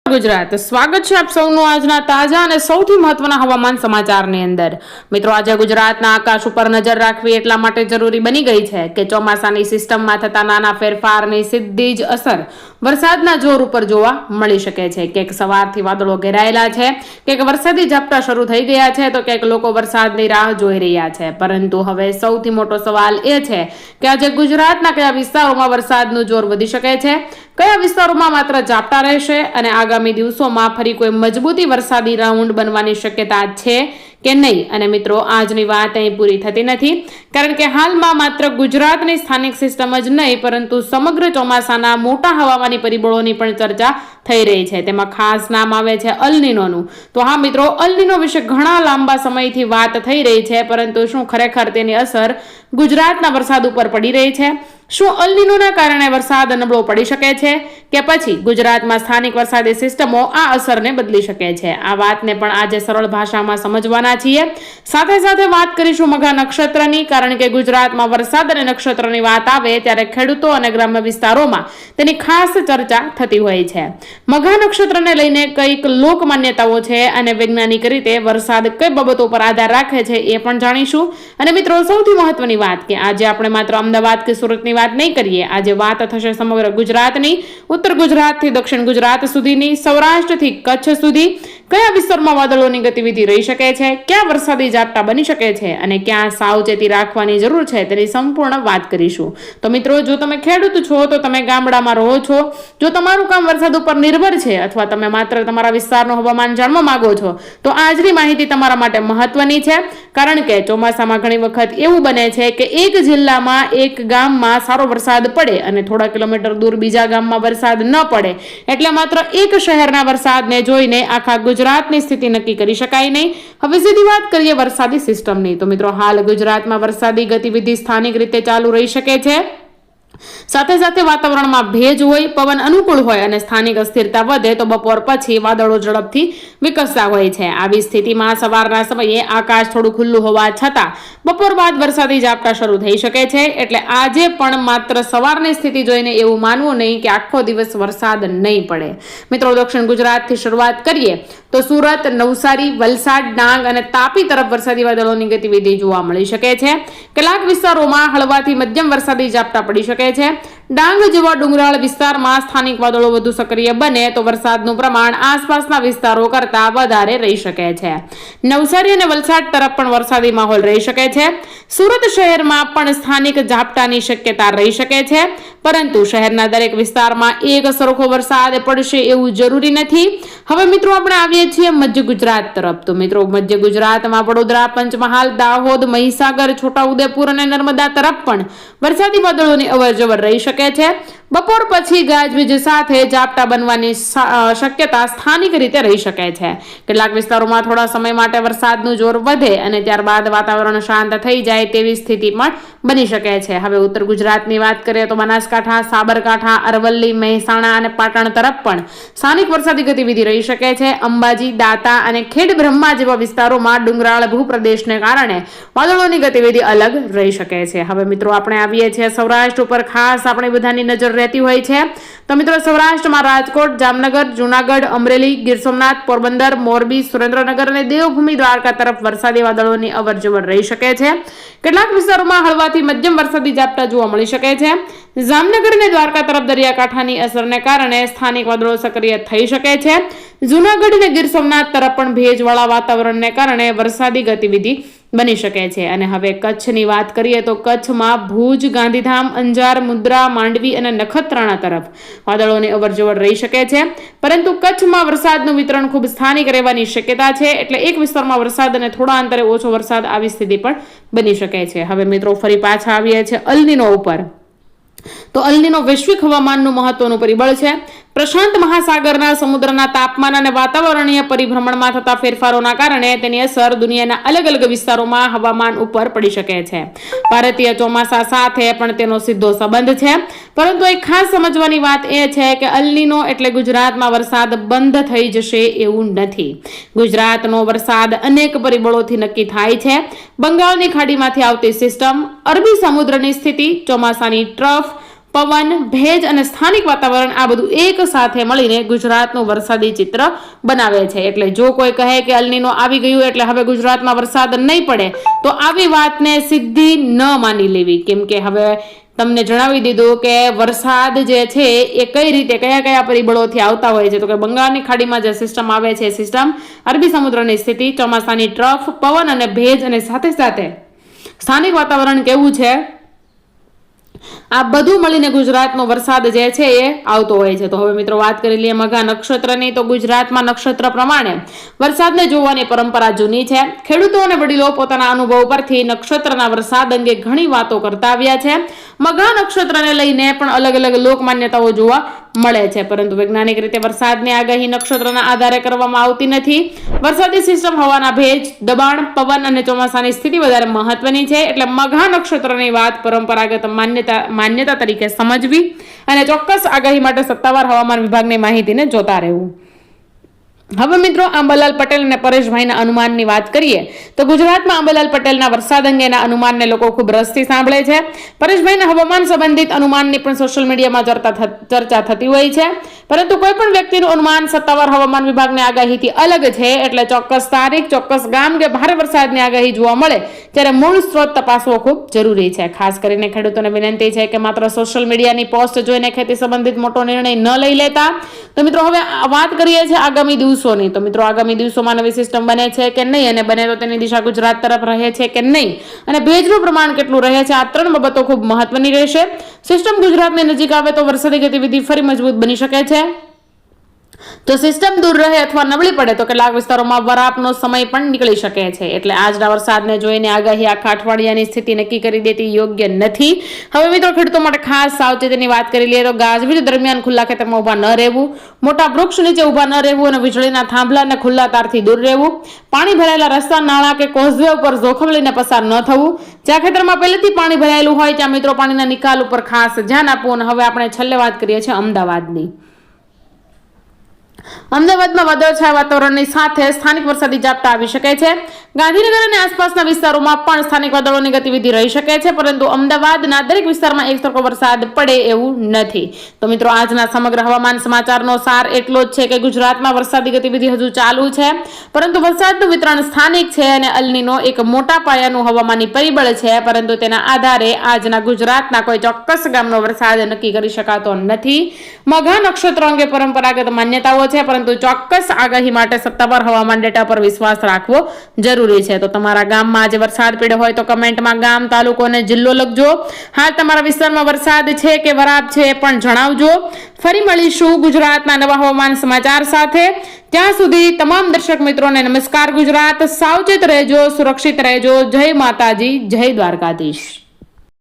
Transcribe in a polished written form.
ગુજરાત સ્વાગત છે આપ સૌનું આજના તાજા અને સૌથી મહત્વના હવામાન સમાચારની અંદર। મિત્રો, આજે ગુજરાતના આકાશ ઉપર નજર રાખવી એટલા માટે જરૂરી બની ગઈ છે કે ચોમાસાની સિસ્ટમમાં થતા નાના ફેરફારની સીધી જ અસર વરસાદના જોર ઉપર જોવા મળી શકે છે। ક્યાંક સવારથી વાદળો ઘેરાયેલા છે, ક્યાંક વરસાદી ઝાપટા શરૂ થઈ ગયા છે, તો ક્યાંક લોકો વરસાદની રાહ જોઈ રહ્યા છે। પરંતુ હવે સૌથી મોટો સવાલ એ છે કે આજે ગુજરાતના કયા વિસ્તારોમાં વરસાદનું જોર વધી શકે છે, કયા વિસ્તારોમાં માત્ર ઝાપટા રહેશે અને આગામી દિવસોમાં ફરી કોઈ મજબૂતી વરસાદી રાઉન્ડ બનવાની શક્યતા છે કે નહીં। અને મિત્રો, આજની વાત અહીં પૂરી થતી નથી, કારણ કે હાલમાં માત્ર ગુજરાતની સ્થાનિક સિસ્ટમ જ નહીં પરંતુ સમગ્ર ચોમાસાના મોટા હવામાની પરિબળોની પણ ચર્ચા થઈ રહી છે। તેમાં ખાસ નામ આવે છે અલ નીનોનું। તો હા મિત્રો, અલ નીનો વિશે ઘણા લાંબા સમયથી વાત થઈ રહી છે, પરંતુ શું ખરેખર તેની અસર ગુજરાતના વરસાદ ઉપર પડી રહી છે? શું અલ નીનોના કારણે વરસાદ નબળો પડી શકે છે કે પછી ગુજરાતમાં સ્થાનિક વરસાદી સિસ્ટમો આ અસરને બદલી શકે છે? આ વાતને પણ આજે સરળ ભાષામાં સમજવાના છીએ। સાથે સાથે વાત કરીશું મઘા નક્ષત્રની, કારણ કે ગુજરાતમાં વરસાદ અને નક્ષત્રની વાત આવે ત્યારે ખેડૂતો અને ગ્રામ્ય વિસ્તારોમાં તેની ખાસ ચર્ચા થતી હોય છે। મઘા નક્ષત્રને લઈને કઈક લોક માન્યતાઓ છે અને વૈજ્ઞાનિક રીતે વરસાદ કઈ બાબતો પર આધાર રાખે છે એ પણ જાણીશું। અને મિત્રો, સૌથી મહત્વની વાત કે આજે આપણે માત્ર અમદાવાદ કે સુરતની વાત નહીં કરીએ, આજે વાત થશે સમગ્ર ગુજરાતની, ઉત્તર ગુજરાતથી દક્ષિણ ગુજરાત સુધીની, સૌરાષ્ટ્રથી કચ્છ સુધી કયા વિસ્તારમાં વાદળોની ગતિવિધિ રહી શકે છે, ક્યાં વરસાદી ઝાપટા બની શકે છે અને ક્યાં સાવચેતી રાખવાની જરૂર છે તેની સંપૂર્ણ વાત કરીશું। તો મિત્રો, જો તમે ખેડૂત છો તો તમે ગામડામાં રહો છો, જો તમારું કામ વરસાદ ઉપર નિર્ભર છે અથવા તમે માત્ર તમારા વિસ્તારનું હવામાન જાણવા માંગો છો તો આજની માહિતી તમારા માટે મહત્વની છે, કારણ કે ચોમાસામાં ઘણી વખત એવું બને છે કે એક જિલ્લામાં એક ગામમાં સારો વરસાદ પડે અને થોડા કિલોમીટર દૂર બીજા ગામમાં વરસાદ ન પડે, એટલે માત્ર એક શહેરના વરસાદને જોઈને આખા ગુજરાતની સ્થિતિ નક્કી કરી શકાય નહીં। હવે સીધી વાત કરીએ વરસાદી સિસ્ટમની। તો મિત્રો, હાલ ગુજરાતમાં વરસાદી ગતિવિધિ સ્થાનિક રીતે ચાલુ રહી શકે છે, સાથે સાથે વાતાવરણમાં ભેજ હોય, પવન અનુકૂળ હોય અને સ્થાનિક અસ્થિરતા વધે તો બપોર પછી વાદળો ઝડપથી વિકસતા હોય છે। આવી સ્થિતિમાં સવારના સમયે આકાશ થોડું ખુલ્લું હોવા છતાં બપોર બાદ વરસાદી ઝાપટા શરૂ થઈ શકે છે। એટલે આજે પણ માત્ર સવારની સ્થિતિ જોઈને એવું માનવું નહીં કે આખો દિવસ વરસાદ નહીં પડે। મિત્રો, દક્ષિણ ગુજરાતથી શરૂઆત કરીએ તો સુરત, નવસારી, વલસાડ, ડાંગ અને તાપી તરફ વરસાદી વાદળોની ગતિવિધિ જોવા મળી શકે છે। કેટલાક વિસ્તારોમાં હળવાથી મધ્યમ વરસાદી ઝાપટા પડી શકે છે। ડાંગ જેવા ડુંગરાળ વિસ્તારમાં સ્થાનિક વાદળો વધુ સક્રિય બને તો વરસાદનું પ્રમાણ આસપાસના વિસ્તારો કરતા વધારે રહી શકે છે। નવસારી અને વલસાડ તરફ પણ વરસાદી માહોલ રહી શકે છે। સુરત શહેરમાં પણ સ્થાનિક ઝાપટાની શક્યતા રહી શકે છે, પરંતુ શહેરના દરેક વિસ્તારમાં એક સરખો વરસાદ પડશે એવું જરૂરી નથી। હવે મિત્રો, આપણે આવીએ છીએ મધ્ય ગુજરાત તરફ। તો મિત્રો, મધ્ય ગુજરાતમાં વડોદરા, પંચમહાલ, દાહોદ, મહીસાગર, છોટાઉદેપુર અને નર્મદા તરફ પણ વરસાદી વાદળોની અવરજવર રહી શકે છે। બપોર પછી ગાજવીજ સાથે ઝાપટા બનવાની શક્યતા સ્થાનિક રીતે રહી શકે છે। કેટલાક વિસ્તારોમાં થોડા સમય માટે વરસાદનું જોર વધે અને ત્યારબાદ વાતાવરણ શાંત થઈ જાય તેવી સ્થિતિ પણ બની શકે છે। હવે ઉત્તર ગુજરાતની વાત કરીએ તો બનાસકાંઠા, સાબરકાંઠા, અરવલ્લી, મહેસાણા અને પાટણ તરફ પણ સ્થાનિક વરસાદી ગતિવિધિ રહી શકે છે। અંબાજી, દાતા અને ખેડ બ્રહ્મા જેવા વિસ્તારોમાં ડુંગરાળ ભૂપ્રદેશને કારણે વાદળોની ગતિવિધિ અલગ રહી શકે છે। હવે મિત્રો, આપણે આવીએ છીએ સૌરાષ્ટ્ર ઉપર, ખાસ આપણે બધાની નજર રહેતી હોય છે। તો મિત્રો, સૌરાષ્ટ્રમાં રાજકોટ, જામનગર, જૂનાગઢ, અમરેલી, ગીર સોમનાથ, પોરબંદર, મોરબી, સુરેન્દ્રનગર અને દેવભૂમિ દ્વારકા તરફ વરસાદી વાદળોની અવરજવર રહી શકે છે। કેટલાક વિસ્તારોમાં હળવાથી મધ્યમ વરસાદી ઝાપટા જોવા મળી શકે છે। જામનગર અને દ્વારકા તરફ દરિયાકાંઠાની અસરને કારણે સ્થાનિક વાદળો સક્રિય થઈ શકે છે। જૂનાગઢ અને ગીર સોમનાથ તરફ પણ ભેજવાળા વાતાવરણને કારણે વરસાદી ગતિવિધિ બની શકે છે। અને હવે કચ્છની વાત કરીએ તો કચ્છમાં ભુજ, ગાંધીધામ, અંજાર, મુદ્રા, માંડવી અને નખત્રાણા તરફ વાદળોની અવરજવર રહી શકે છે, પરંતુ કચ્છમાં વરસાદનું વિતરણ ખૂબ સ્થાનિક રહેવાની શક્યતા છે। એટલે એક વિસ્તારમાં વરસાદ અને થોડા અંતરે ઓછો વરસાદ આવી સ્થિતિ પણ બની શકે છે। હવે મિત્રો, ફરી પાછા આવીએ છીએ અલ નીનો ઉપર। તો અલ નીનો વૈશ્વિક હવામાનનું મહત્વનું પરિબળ છે। પ્રશાંત મહાસાગરના સમુદ્રના તાપમાન અને વાતાવરણીય પરિભ્રમણમાં થતા ફેરફારોના કારણે તેની અસર દુનિયાના અલગ અલગ વિસ્તારોમાં હવામાન ઉપર પડી શકે છે। ભારતીય ચોમાસા સાથે પણ તેનો સીધો સંબંધ છે, પરંતુ એક ખાસ સમજવાની વાત એ છે કે અલ નીનો એટલે ગુજરાતમાં વરસાદ બંધ થઈ જશે એવું નથી। ગુજરાતનો વરસાદ અનેક પરિબળોથી નક્કી થાય છે। બંગાળની ખાડીમાંથી આવતી સિસ્ટમ, અરબી સમુદ્રની સ્થિતિ, ચોમાસાની ટ્રફ, પવન, ભેજ અને સ્થાનિક વાતાવરણ આ બધું એક સાથે મળીને ગુજરાતનું વરસાદી ચિત્ર બનાવે છે. એટલે જો કોઈ કહે કે અલ્નીનો આવી ગયું એટલે હવે ગુજરાતમાં વરસાદ નહીં પડે, તો આવી વાતને સીધી ન માની લેવી. કેમ કે હવે તમને જણાવી દીધું કે વરસાદ જે છે એ કઈ રીતે કયા પરિબળોથી આવતા હોય છે. તો કે બંગાળની ખાડીમાં જે સિસ્ટમ આવે છે, સિસ્ટમ, અરબી સમુદ્રની સ્થિતિ, ચોમાસાની ટ્રફ, પવન અને ભેજ અને સાથે સાથે સ્થાનિક વાતાવરણ કેવું છે, આ બધું મળીને ગુજરાતનો વરસાદ જે છે એ આવતો હોય છે. તો હવે મિત્રો વાત કરી લઈએ મઘા નક્ષત્રની. તો ગુજરાતમાં નક્ષત્ર પ્રમાણે વરસાદને જોવાની પરંપરા જૂની છે. ખેડૂતો અને વડીલો પોતાના અનુભવ પરથી નક્ષત્રના વરસાદ અંગે ઘણી વાતો કરતા આવ્યા છે. મઘા નક્ષત્રને લઈને પણ અલગ અલગ લોક માન્યતાઓ જોવા મળે છે, પરંતુ વૈજ્ઞાનિક રીતે વરસાદની આગાહી નક્ષત્રના આધારે કરવામાં આવતી નથી. વરસાદી સિસ્ટમ, હવાના ભેજ, દબાણ, પવન અને ચોમાસાની સ્થિતિ વધારે મહત્વની છે. એટલે મઘા નક્ષત્રની વાત પરંપરાગત માન્યતા તરીકે સમજવી અને ચોક્કસ આગાહી માટે સત્તાવાર હવામાન વિભાગની માહિતીને જોતા રહેવું. હવે મિત્રો આંબાલાલ પટેલ અને પરેશભાઈના અનુમાનની વાત કરીએ તો ગુજરાતમાં આંબાલાલ પટેલના વરસાદ અંગેના અનુમાનને લોકો ખૂબ રસથી સાંભળે છે. પરેશભાઈના હવામાન સંબંધિત અનુમાનની પણ સોશિયલ મીડિયામાં ચર્ચા થતી હોય છે, પરંતુ કોઈ પણ વ્યક્તિનું અનુમાન સત્તાવાર હવામાન વિભાગની આગાહીથી અલગ છે. એટલે ચોક્કસ તારીખ, ચોક્કસ ગામ કે ભારે વરસાદની આગાહી જોવા મળે ત્યારે મૂળ સ્ત્રોત તપાસવો ખૂબ જરૂરી છે. ખાસ કરીને ખેડૂતોને વિનંતી છે કે માત્ર સોશિયલ મીડિયાની પોસ્ટ જોઈને ખેતી સંબંધિત મોટો નિર્ણય ન લઈ લેતા. તો મિત્રો હવે વાત કરીએ છીએ આગામી દિવસોની. તો મિત્રો આગામી દિવસોમાં નવી સિસ્ટમ બને છે કે નહીં, અને બને તો તેની દિશા ગુજરાત તરફ રહે છે કે નહીં, અને ભેજનું પ્રમાણ કેટલું રહે છે, આ ત્રણ બાબતો ખૂબ મહત્વની રહેશે. સિસ્ટમ ગુજરાતની નજીક આવે તો વરસાદી ગતિવિધિ ફરી મજબૂત બની શકે છે. જો સિસ્ટમ દૂર રહે અથવા નબળી પડે તો કેટલાક વિસ્તારોમાં વરાપનો સમય પણ નીકળી શકે છે. એટલે આજના વરસાદને જોઈને આગાહી આખા અઠવાડિયાની સ્થિતિ નક્કી કરી દેતી યોગ્ય નથી. હવે મિત્રો ખેડૂતો માટે ખાસ સાવચેતીની વાત કરી લઈએ તો ગાજવીજ દરમિયાન ખુલ્લા ખેતરમાં ઊભા ન રહેવું, મોટા વૃક્ષ નીચે ઊભા ન રહેવું અને વીજળીના થાંભલા અને ખુલ્લા તારથી દૂર રહેવું. પાણી ભરાયેલા રસ્તા, નાળા કે કોઝવે ઉપર જોખમ લઈને પસાર ન થવું. જ્યાં ખેતરમાં પહેલેથી પાણી ભરાયેલું હોય ત્યાં મિત્રો પાણીના નિકાલ ઉપર ખાસ ધ્યાન આપવું. અને હવે આપણે છેલ્લે વાત કરીએ છીએ અમદાવાદની. અમદાવાદમાં વાદળછાયા વાતાવરણની સાથે સ્થાનિક વરસાદી ઝાપટા આવી શકે છે. ગાંધીનગર અને આસપાસના વિસ્તારોમાં પણ સ્થાનિક વાદળોની ગતિવિધિ રહી શકે છે, પરંતુ અમદાવાદના દરેક વિસ્તારમાં એકસરખો વરસાદ પડે એવું નથી. તો મિત્રો આજના સમગ્ર હવામાન સમાચારનો સાર એટલો જ છે કે ગુજરાતમાં વરસાદી ગતિવિધિ હજુ ચાલુ છે, પરંતુ વરસાદનું વિતરણ સ્થાનિક છે અને અલ્નીનો એક મોટા પાયાનું હવામાની પરિબળ છે. પરંતુ તેના આધારે આજના ગુજરાતના કોઈ ચોક્કસ ગામનો વરસાદ નક્કી કરી શકાતો નથી. મઘા નક્ષત્ર અંગે પરંપરાગત માન્યતાઓ છે, પરંતુ ચોક્કસ આગાહી માટે સત્તાવાર હવામાન ડેટા પર વિશ્વાસ રાખવો જરૂરી છે. તો તમારા ગામમાં આજે વરસાદ પડ્યો હોય તો કમેન્ટમાં ગામ, તાલુકો અને જિલ્લો લખજો. હાલ તમારા વિસ્તારમાં વરસાદ છે કે વરાપ છે એ પણ જણાવજો. ફરી મળીશું ગુજરાતના નવા હવામાન સમાચાર સાથે. ત્યાં સુધી તમામ દર્શક મિત્રોને નમસ્કાર. ગુજરાત, સાવચેત રહેજો, સુરક્ષિત રહેજો. જય માતાજી, જય દ્વારકાધીશ.